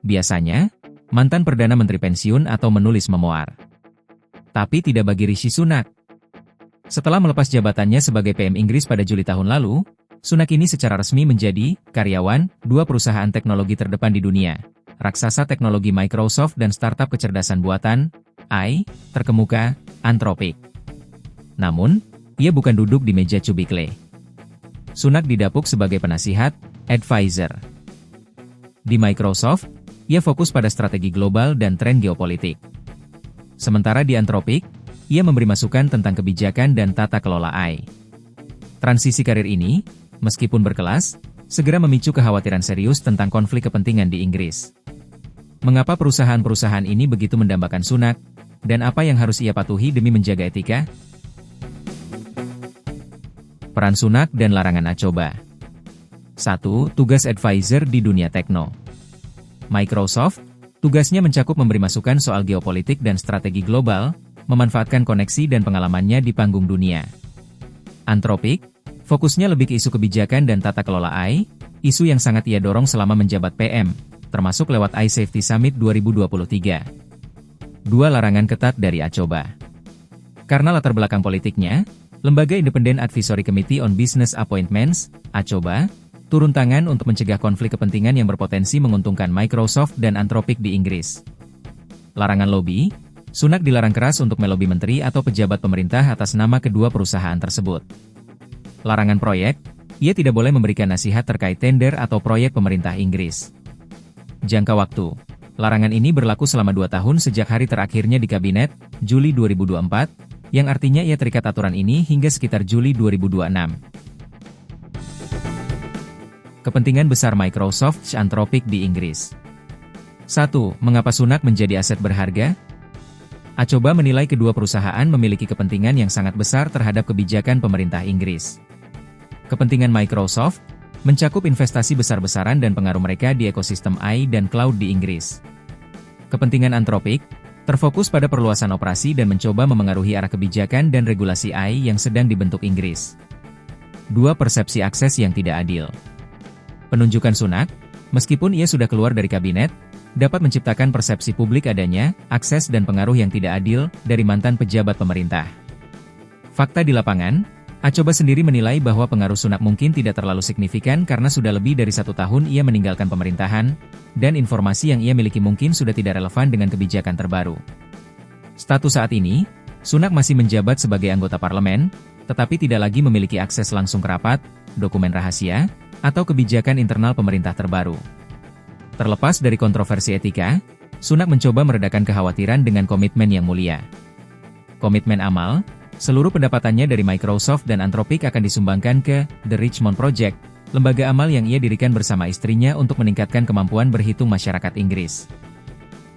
Biasanya, mantan Perdana Menteri pensiun atau menulis memoar. Tapi tidak bagi Rishi Sunak. Setelah melepas jabatannya sebagai PM Inggris pada Juli tahun lalu, Sunak ini secara resmi menjadi karyawan dua perusahaan teknologi terdepan di dunia, raksasa teknologi Microsoft dan startup kecerdasan buatan, AI, terkemuka, Anthropic. Namun, ia bukan duduk di meja cubikle. Sunak didapuk sebagai penasihat, advisor. Di Microsoft, ia fokus pada strategi global dan tren geopolitik. Sementara di Anthropic, ia memberi masukan tentang kebijakan dan tata kelola AI. Transisi karir ini, meskipun berkelas, segera memicu kekhawatiran serius tentang konflik kepentingan di Inggris. Mengapa perusahaan-perusahaan ini begitu mendambakan Sunak, dan apa yang harus ia patuhi demi menjaga etika? Peran Sunak dan larangan Acoba. 1. Tugas advisor di dunia tekno. Microsoft, tugasnya mencakup memberi masukan soal geopolitik dan strategi global, memanfaatkan koneksi dan pengalamannya di panggung dunia. Anthropic, fokusnya lebih ke isu kebijakan dan tata kelola AI, isu yang sangat ia dorong selama menjabat PM, termasuk lewat AI Safety Summit 2023. 2. Larangan ketat dari Acoba. Karena latar belakang politiknya, Lembaga Independent Advisory Committee on Business Appointments, Acoba, turun tangan untuk mencegah konflik kepentingan yang berpotensi menguntungkan Microsoft dan Anthropic di Inggris. Larangan lobby, Sunak dilarang keras untuk melobi menteri atau pejabat pemerintah atas nama kedua perusahaan tersebut. Larangan proyek, ia tidak boleh memberikan nasihat terkait tender atau proyek pemerintah Inggris. Jangka waktu, larangan ini berlaku selama 2 tahun sejak hari terakhirnya di kabinet, Juli 2024, yang artinya ia terikat aturan ini hingga sekitar Juli 2026. Kepentingan besar Microsoft dan Anthropic di Inggris. 1. Mengapa Sunak menjadi aset berharga? Acoba menilai kedua perusahaan memiliki kepentingan yang sangat besar terhadap kebijakan pemerintah Inggris. Kepentingan Microsoft mencakup investasi besar-besaran dan pengaruh mereka di ekosistem AI dan cloud di Inggris. Kepentingan Anthropic terfokus pada perluasan operasi dan mencoba memengaruhi arah kebijakan dan regulasi AI yang sedang dibentuk Inggris. 2. Persepsi akses yang tidak adil. Penunjukan Sunak, meskipun ia sudah keluar dari kabinet, dapat menciptakan persepsi publik adanya akses dan pengaruh yang tidak adil dari mantan pejabat pemerintah. Fakta di lapangan, Acoba sendiri menilai bahwa pengaruh Sunak mungkin tidak terlalu signifikan karena sudah lebih dari 1 tahun ia meninggalkan pemerintahan, dan informasi yang ia miliki mungkin sudah tidak relevan dengan kebijakan terbaru. Status saat ini, Sunak masih menjabat sebagai anggota parlemen, tetapi tidak lagi memiliki akses langsung ke rapat, dokumen rahasia, atau kebijakan internal pemerintah terbaru. Terlepas dari kontroversi etika, Sunak mencoba meredakan kekhawatiran dengan komitmen yang mulia. Komitmen amal, seluruh pendapatannya dari Microsoft dan Anthropic akan disumbangkan ke The Richmond Project, lembaga amal yang ia dirikan bersama istrinya untuk meningkatkan kemampuan berhitung masyarakat Inggris.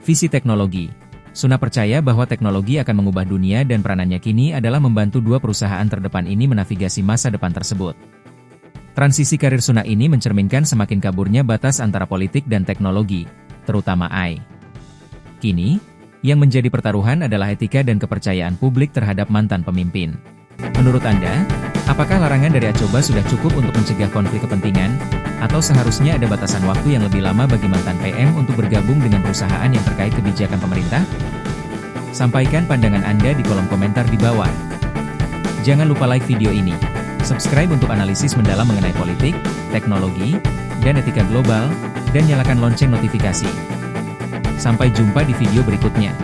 Visi teknologi. Sunak percaya bahwa teknologi akan mengubah dunia dan peranannya kini adalah membantu dua perusahaan terdepan ini menavigasi masa depan tersebut. Transisi karir Sunak ini mencerminkan semakin kaburnya batas antara politik dan teknologi, terutama AI. Kini, yang menjadi pertaruhan adalah etika dan kepercayaan publik terhadap mantan pemimpin. Menurut Anda, apakah larangan dari Acoba sudah cukup untuk mencegah konflik kepentingan? Atau seharusnya ada batasan waktu yang lebih lama bagi mantan PM untuk bergabung dengan perusahaan yang terkait kebijakan pemerintah? Sampaikan pandangan Anda di kolom komentar di bawah. Jangan lupa like video ini, subscribe untuk analisis mendalam mengenai politik, teknologi, dan etika global, dan nyalakan lonceng notifikasi. Sampai jumpa di video berikutnya.